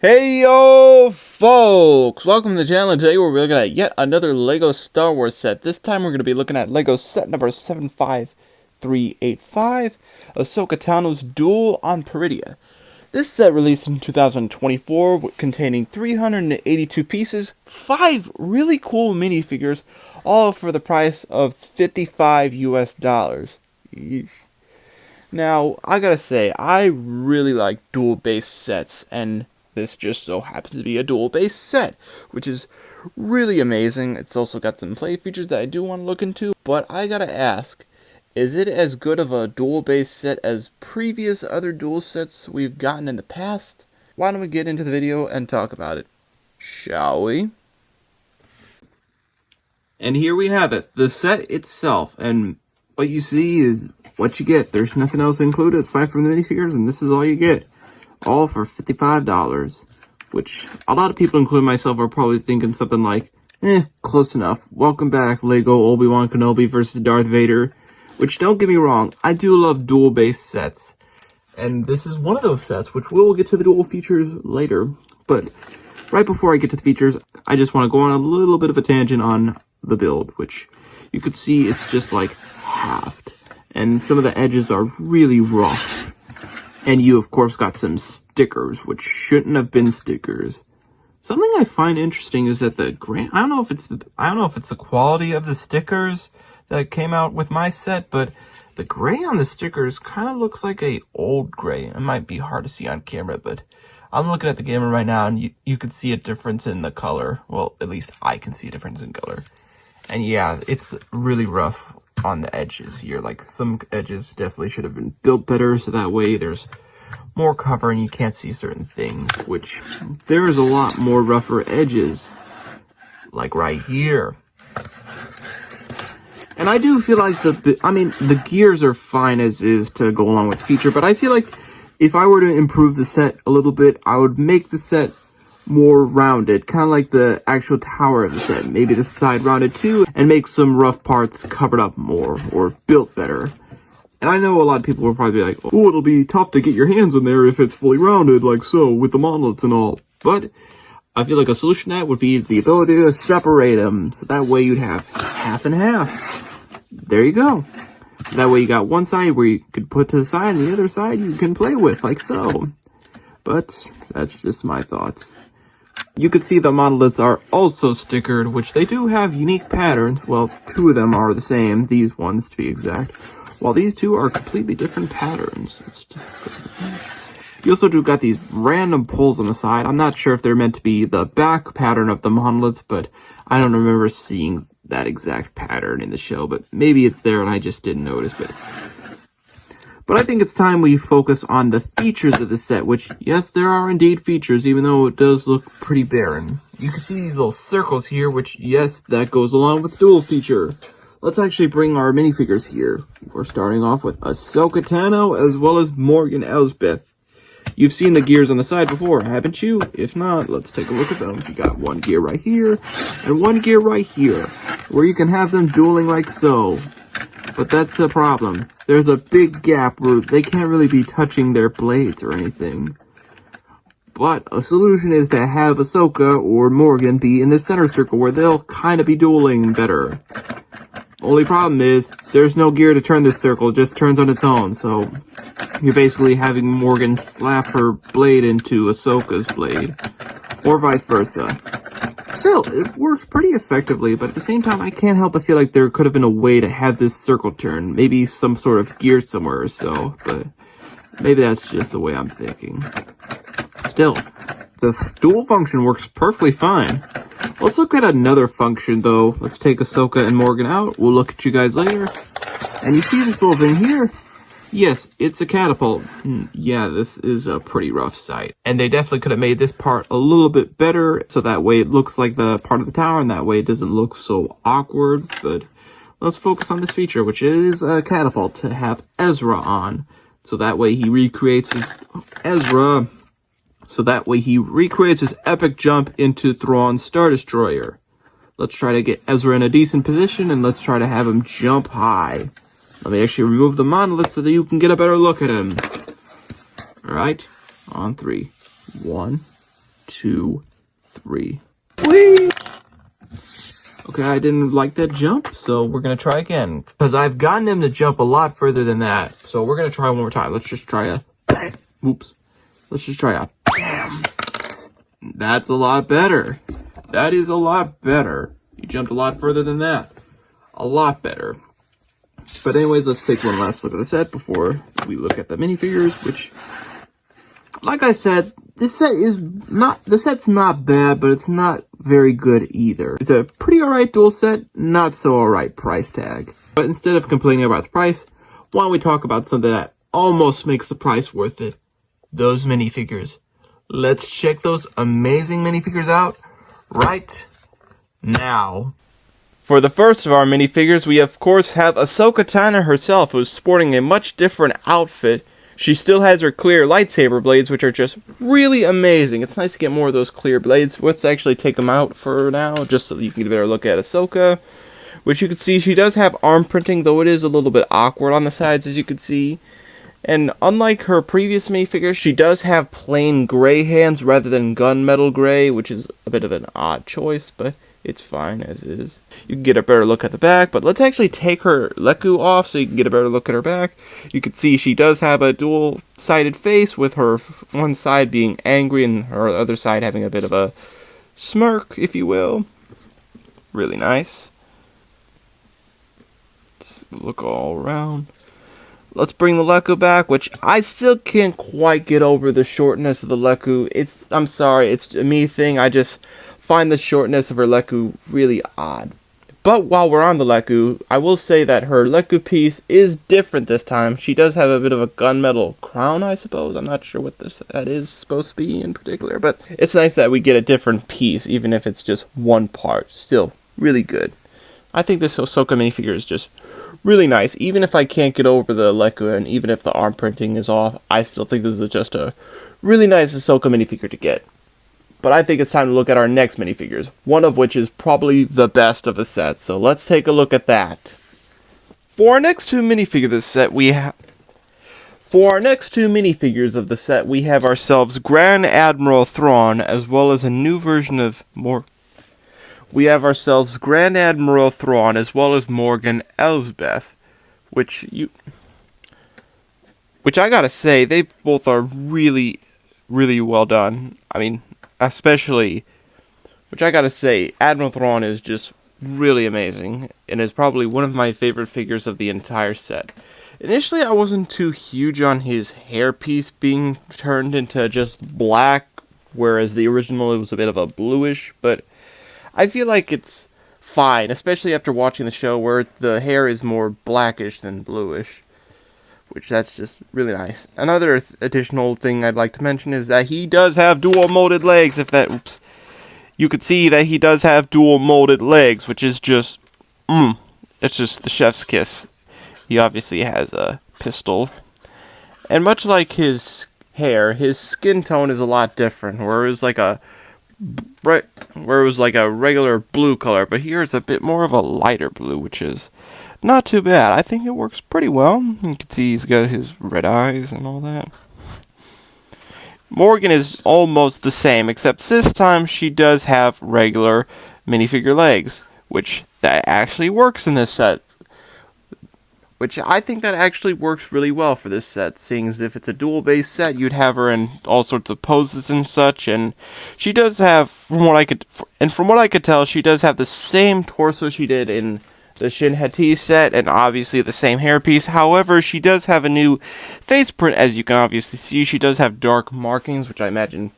Hey yo folks! Welcome to the channel, and today we're looking at yet another LEGO Star Wars set. This time we're going to be looking at LEGO set number 75385, Ahsoka Tano's Duel on Peridea. This set released in 2024, containing 382 pieces, 5 really cool minifigures, all for the price of $55 US. Yeesh. Now, I gotta say, I really like duel-based sets, and this just so happens to be a duel-based set, which is really amazing. It's also got some play features that I do want to look into, but I gotta ask, is it as good of a duel-based set as previous other duel sets we've gotten in the past? Why don't we get into the video and talk about it, shall we? And here we have it, the set itself, and what you see is what you get. There's nothing else included aside from the minifigures, and this is all you get. All for $55, which a lot of people, including myself, are probably thinking something like, close enough. Welcome back, LEGO Obi-Wan Kenobi versus Darth Vader. Which, don't get me wrong, I do love duel-based sets. And this is one of those sets, which we'll get to the duel features later. But right before I get to the features, I just want to go on a little bit of a tangent on the build, which you could see it's just like halved. And some of the edges are really rough. And you, of course, got some stickers, which shouldn't have been stickers. Something I find interesting is that the gray, I don't know if it's the quality of the stickers that came out with my set, but the gray on the stickers kind of looks like a old gray. It might be hard to see on camera, but I'm looking at the camera right now, and you can see a difference in the color. Well, at least I can see a difference in color. And yeah, it's really rough on the edges here. Like, some edges definitely should have been built better, so that way there's more cover and you can't see certain things, which there is a lot more rougher edges, like right here. And I do feel like the gears are fine as is to go along with the feature, but I feel like if I were to improve the set a little bit, I would make the set more rounded, kind of like the actual tower of the set. Maybe the side rounded too, and make some rough parts covered up more, or built better. And I know a lot of people will probably be like, oh, it'll be tough to get your hands in there if it's fully rounded, like so, with the monoliths and all. But I feel like a solution to that would be the ability to separate them, so that way you'd have half and half. There you go. That way you got one side where you could put to the side, and the other side you can play with, like so. But that's just my thoughts. You could see the monoliths are also stickered, which they do have unique patterns. Well, 2 of them are the same, these ones to be exact, while these 2 are completely different patterns. You also do got these random pulls on the side. I'm not sure if they're meant to be the back pattern of the monoliths, but I don't remember seeing that exact pattern in the show, but maybe it's there and I just didn't notice it. But I think it's time we focus on the features of the set, which, yes, there are indeed features, even though it does look pretty barren. You can see these little circles here, which, yes, that goes along with the duel feature. Let's actually bring our minifigures here. We're starting off with Ahsoka Tano, as well as Morgan Elsbeth. You've seen the gears on the side before, haven't you? If not, let's take a look at them. You got one gear right here, and one gear right here, where you can have them dueling like so. But that's the problem. There's a big gap where they can't really be touching their blades or anything. But a solution is to have Ahsoka or Morgan be in the center circle where they'll kind of be dueling better. Only problem is, there's no gear to turn this circle, it just turns on its own, so you're basically having Morgan slap her blade into Ahsoka's blade, or vice versa. Still, it works pretty effectively, but at the same time, I can't help but feel like there could have been a way to have this circle turn, maybe some sort of gear somewhere or so, but maybe that's just the way I'm thinking. Still, the dual function works perfectly fine. Let's look at another function, though. Let's take Ahsoka and Morgan out. We'll look at you guys later. And you see this little thing here? Yes, it's a catapult. Yeah, this is a pretty rough sight. And they definitely could have made this part a little bit better, so that way it looks like the part of the tower, and that way it doesn't look so awkward. But let's focus on this feature, which is a catapult to have Ezra on. So that way he recreates his his epic jump into Thrawn's Star Destroyer. Let's try to get Ezra in a decent position, and let's try to have him jump high. Let me actually remove the monolith so that you can get a better look at him. Alright, on 3. 1, 2, 3. Whee! Okay, I didn't like that jump, so we're gonna try again. Because I've gotten him to jump a lot further than that. So we're gonna try one more time. Let's just try a bam. Oops. Let's just try a bam. That's a lot better. That is a lot better. You jumped a lot further than that. A lot better. But anyways, let's take one last look at the set before we look at the minifigures, which, like I said, the set's not bad, but it's not very good either. It's a pretty alright duel set, not so alright price tag. But instead of complaining about the price, why don't we talk about something that almost makes the price worth it? Those minifigures. Let's check those amazing minifigures out right now. For the first of our minifigures, we of course have Ahsoka Tano herself, who's sporting a much different outfit. She still has her clear lightsaber blades, which are just really amazing. It's nice to get more of those clear blades. Let's actually take them out for now, just so that you can get a better look at Ahsoka. Which you can see, she does have arm printing, though it is a little bit awkward on the sides, as you can see. And unlike her previous minifigure, she does have plain gray hands rather than gunmetal gray, which is a bit of an odd choice, but it's fine as is. You can get a better look at the back, but let's actually take her Leku off so you can get a better look at her back. You can see she does have a dual-sided face, with her one side being angry and her other side having a bit of a smirk, if you will. Really nice. Just look all around. Let's bring the Leku back, which I still can't quite get over the shortness of the Leku. I'm sorry, it's a me thing. I just find the shortness of her Leku really odd. But while we're on the Leku, I will say that her Leku piece is different this time. She does have a bit of a gunmetal crown, I suppose. I'm not sure what that is supposed to be in particular, but it's nice that we get a different piece, even if it's just one part. Still, really good. I think this Ahsoka minifigure is just really nice. Even if I can't get over the Leku, and even if the arm printing is off, I still think this is just a really nice Ahsoka minifigure to get. But I think it's time to look at our next minifigures, one of which is probably the best of the set, so let's take a look at that. For our next two minifigures of the set, we have ourselves Grand Admiral Thrawn, as well as a new version of We have ourselves Grand Admiral Thrawn, as well as Morgan Elsbeth, which I gotta say, they both are really, really well done. I mean, especially, which I gotta say, Admiral Thrawn is just really amazing, and is probably one of my favorite figures of the entire set. Initially, I wasn't too huge on his hairpiece being turned into just black, whereas the original it was a bit of a bluish, but I feel like it's fine, especially after watching the show where the hair is more blackish than bluish, which that's just really nice. Another additional thing I'd like to mention is that he does have dual molded legs. You could see that he does have dual molded legs, which is just, it's just the chef's kiss. He obviously has a pistol. And much like his hair, his skin tone is a lot different, where it was like a regular blue color, but here it's a bit more of a lighter blue, which is not too bad. I think it works pretty well. You can see he's got his red eyes and all that. Morgan is almost the same, except this time she does have regular minifigure legs, which that actually works in this set. Which I think that actually works really well for this set, seeing as if it's a duel-based set, you'd have her in all sorts of poses and such, and she does have, from what I could tell, she does have the same torso she did in the Shin Hati set, and obviously the same hairpiece. However, she does have a new face print, as you can obviously see. She does have dark markings, which I imagine,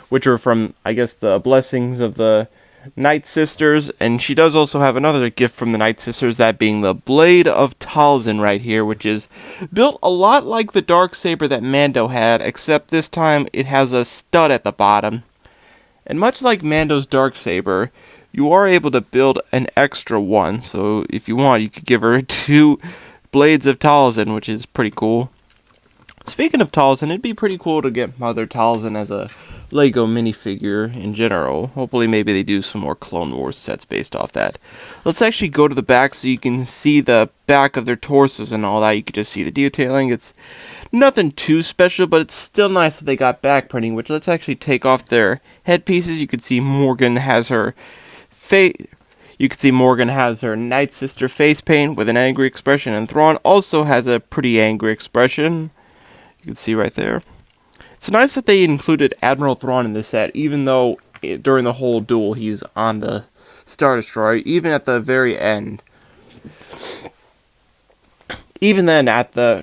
which are from, I guess, the blessings of the Night Sisters, and she does also have another gift from the Night Sisters, that being the Blade of Talzin right here, which is built a lot like the Darksaber that Mando had, except this time it has a stud at the bottom. And much like Mando's Darksaber, you are able to build an extra one, so if you want, you could give her 2 Blades of Talzin, which is pretty cool. Speaking of Talzin, it'd be pretty cool to get Mother Talzin as a Lego minifigure in general. Hopefully maybe they do some more Clone Wars sets based off that. Let's actually go to the back so you can see the back of their torsos and all that. You can just see the detailing. It's nothing too special, but it's still nice that they got back printing, which let's actually take off their headpieces. You can see Morgan has her face. You can see Morgan has her Night Sister face paint with an angry expression, and Thrawn also has a pretty angry expression. You can see right there. It's nice that they included Admiral Thrawn in this set, even though during the whole duel he's on the Star Destroyer, even at the very end. Even then,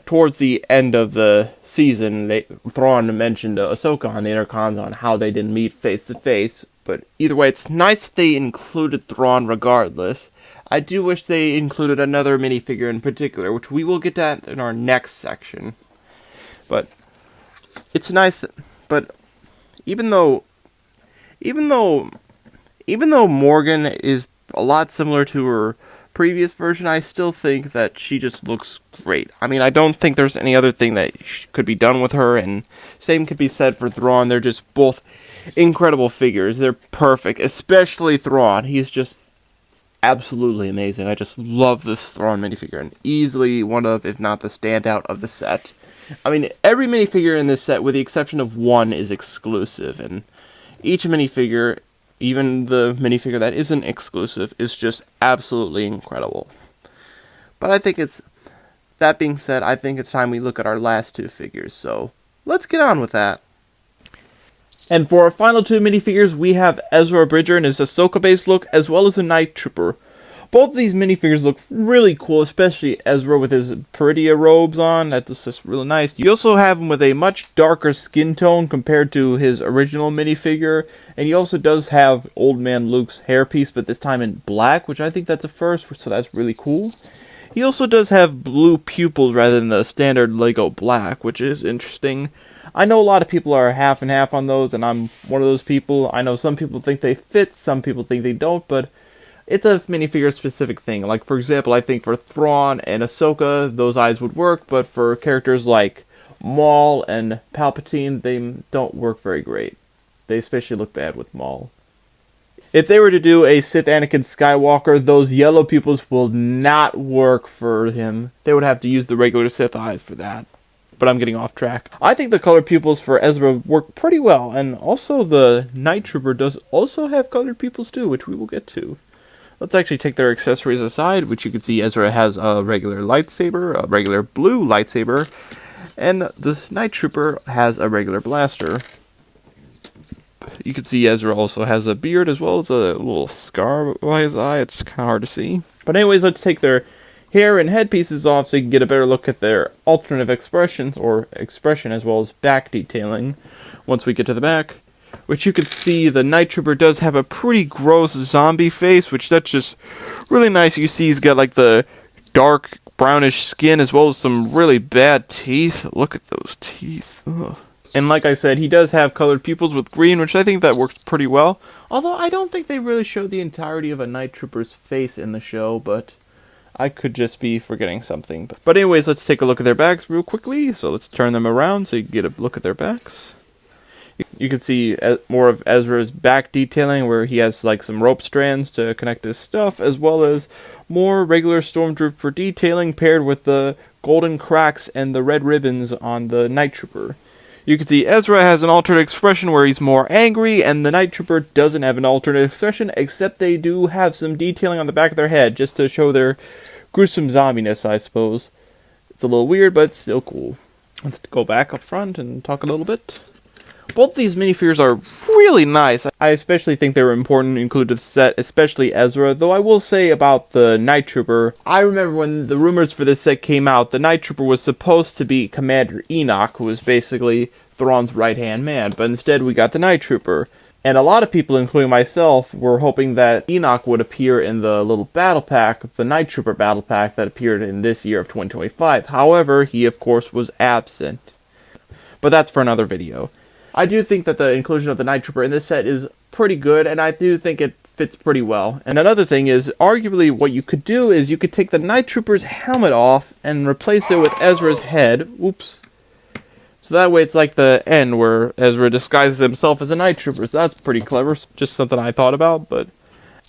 towards the end of the season, Thrawn mentioned Ahsoka on the intercoms on how they didn't meet face to face. But either way, it's nice that they included Thrawn regardless. I do wish they included another minifigure in particular, which we will get to in our next section. But it's nice that, but even though Morgan is a lot similar to her previous version, I still think that she just looks great. I mean, I don't think there's any other thing that could be done with her, and same could be said for Thrawn. They're just both incredible figures. They're perfect, especially Thrawn. He's just absolutely amazing. I just love this Thrawn minifigure, and easily one of, if not the standout of the set. I mean, every minifigure in this set, with the exception of one, is exclusive, and each minifigure, even the minifigure that isn't exclusive, is just absolutely incredible. But I think that being said, I think it's time we look at our last two figures, so let's get on with that. And for our final two minifigures, we have Ezra Bridger in his Ahsoka-based look, as well as a Night Trooper. Both of these minifigures look really cool, especially Ezra with his Peridea robes on. That's just really nice. You also have him with a much darker skin tone compared to his original minifigure. And he also does have Old Man Luke's hairpiece, but this time in black, which I think that's a first, so that's really cool. He also does have blue pupils rather than the standard Lego black, which is interesting. I know a lot of people are half and half on those, and I'm one of those people. I know some people think they fit, some people think they don't, but it's a minifigure specific thing. Like, for example, I think for Thrawn and Ahsoka, those eyes would work, but for characters like Maul and Palpatine, they don't work very great. They especially look bad with Maul. If they were to do a Sith Anakin Skywalker, those yellow pupils will not work for him. They would have to use the regular Sith eyes for that. But I'm getting off track. I think the colored pupils for Ezra work pretty well, and also the Night Trooper does also have colored pupils too, which we will get to. Let's actually take their accessories aside, which you can see Ezra has a regular lightsaber, a regular blue lightsaber, and this Night Trooper has a regular blaster. You can see Ezra also has a beard as well as a little scar by his eye. It's kind of hard to see. But anyways, let's take their hair and headpieces off so you can get a better look at their alternative expressions, or expression, as well as back detailing once we get to the back. Which you can see the Night Trooper does have a pretty gross zombie face, which that's just really nice. You see he's got like the dark brownish skin as well as some really bad teeth. Look at those teeth. Ugh. And like I said, he does have colored pupils with green, which I think that works pretty well. Although I don't think they really show the entirety of a Night Trooper's face in the show, but I could just be forgetting something. But anyways, let's take a look at their backs real quickly. So let's turn them around so you can get a look at their backs. You can see more of Ezra's back detailing, where he has like some rope strands to connect his stuff, as well as more regular Stormtrooper detailing paired with the golden cracks and the red ribbons on the Night Trooper. You can see Ezra has an alternate expression where he's more angry, and the Night Trooper doesn't have an alternate expression, except they do have some detailing on the back of their head, just to show their gruesome zombiness, I suppose. It's a little weird, but it's still cool. Let's go back up front and talk a little bit. Both these minifigures are really nice. I especially think they were important to include to the set, especially Ezra, though I will say about the Night Trooper, I remember when the rumors for this set came out, the Night Trooper was supposed to be Commander Enoch, who was basically Thrawn's right-hand man, but instead we got the Night Trooper. And a lot of people, including myself, were hoping that Enoch would appear in the little battle pack, the Night Trooper battle pack that appeared in this year of 2025. However, he of course was absent. But that's for another video. I do think that the inclusion of the Night Trooper in this set is pretty good, and I do think it fits pretty well. And another thing is, arguably what you could do is you could take the Night Trooper's helmet off and replace it with Ezra's head. Oops. So that way it's like the end where Ezra disguises himself as a night trooper. So that's pretty clever. Just something I thought about, but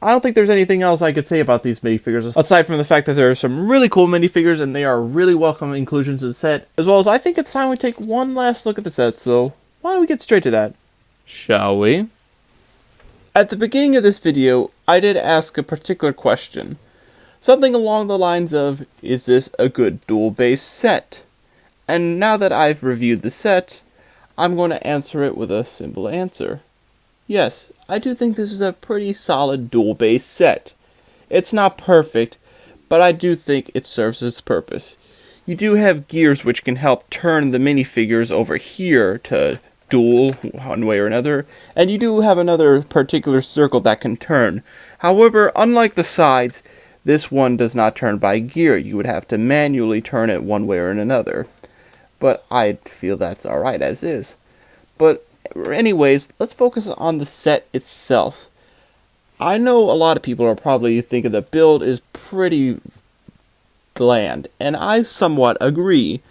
I don't think there's anything else I could say about these minifigures, aside from the fact that there are some really cool minifigures and they are really welcome inclusions to the set, as well as I think it's time we take one last look at the set, so why don't we get straight to that, shall we? At the beginning of this video, I did ask a particular question. Something along the lines of, is this a good duel-based set? And now that I've reviewed the set, I'm going to answer it with a simple answer. Yes, I do think this is a pretty solid duel-based set. It's not perfect, but I do think it serves its purpose. You do have gears which can help turn the minifigures over here to duel one way or another, and you do have another particular circle that can turn. However, unlike the sides, this one does not turn by gear. You would have to manually turn it one way or another. But I feel that's alright as is. But anyways, let's focus on the set itself. I know a lot of people are probably thinking the build is pretty bland, and I somewhat agree.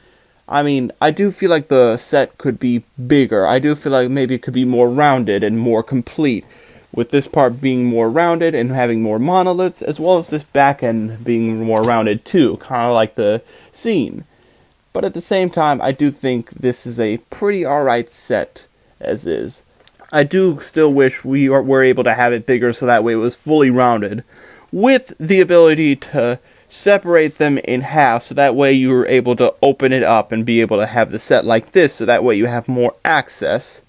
I mean, I do feel like the set could be bigger. I do feel like maybe it could be more rounded and more complete, with this part being more rounded and having more monoliths, as well as this back end being more rounded too, kind of like the scene. But at the same time, I do think this is a pretty alright set as is. I do still wish we were able to have it bigger so that way it was fully rounded, with the ability to separate them in half so that way you were able to open it up and be able to have the set like this so that way you have more access.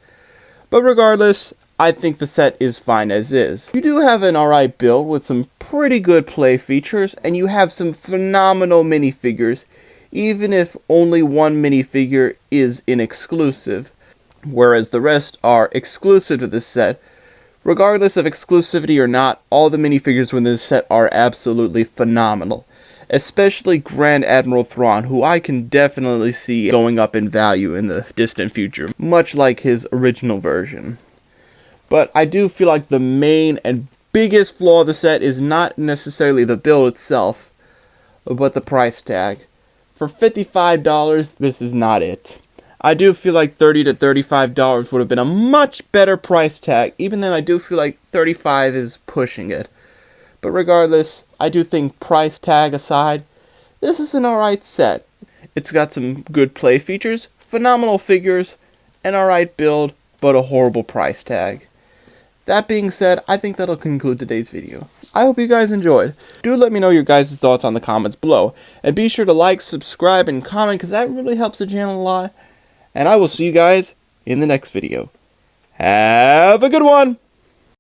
But regardless, I think the set is fine as is. You do have an alright build with some pretty good play features, and you have some phenomenal minifigures, even if only one minifigure is inexclusive, whereas the rest are exclusive to this set. Regardless of exclusivity or not, all the minifigures within this set are absolutely phenomenal. Especially Grand Admiral Thrawn, who I can definitely see going up in value in the distant future, much like his original version. But I do feel like the main and biggest flaw of the set is not necessarily the build itself, but the price tag. For $55, this is not it. I do feel like $30 to $35 would have been a much better price tag, even then I do feel like $35 is pushing it. But regardless, I do think price tag aside, this is an alright set. It's got some good play features, phenomenal figures, an alright build, but a horrible price tag. That being said, I think that'll conclude today's video. I hope you guys enjoyed. Do let me know your guys' thoughts on the comments below. And be sure to like, subscribe, and comment because that really helps the channel a lot. And I will see you guys in the next video. Have a good one!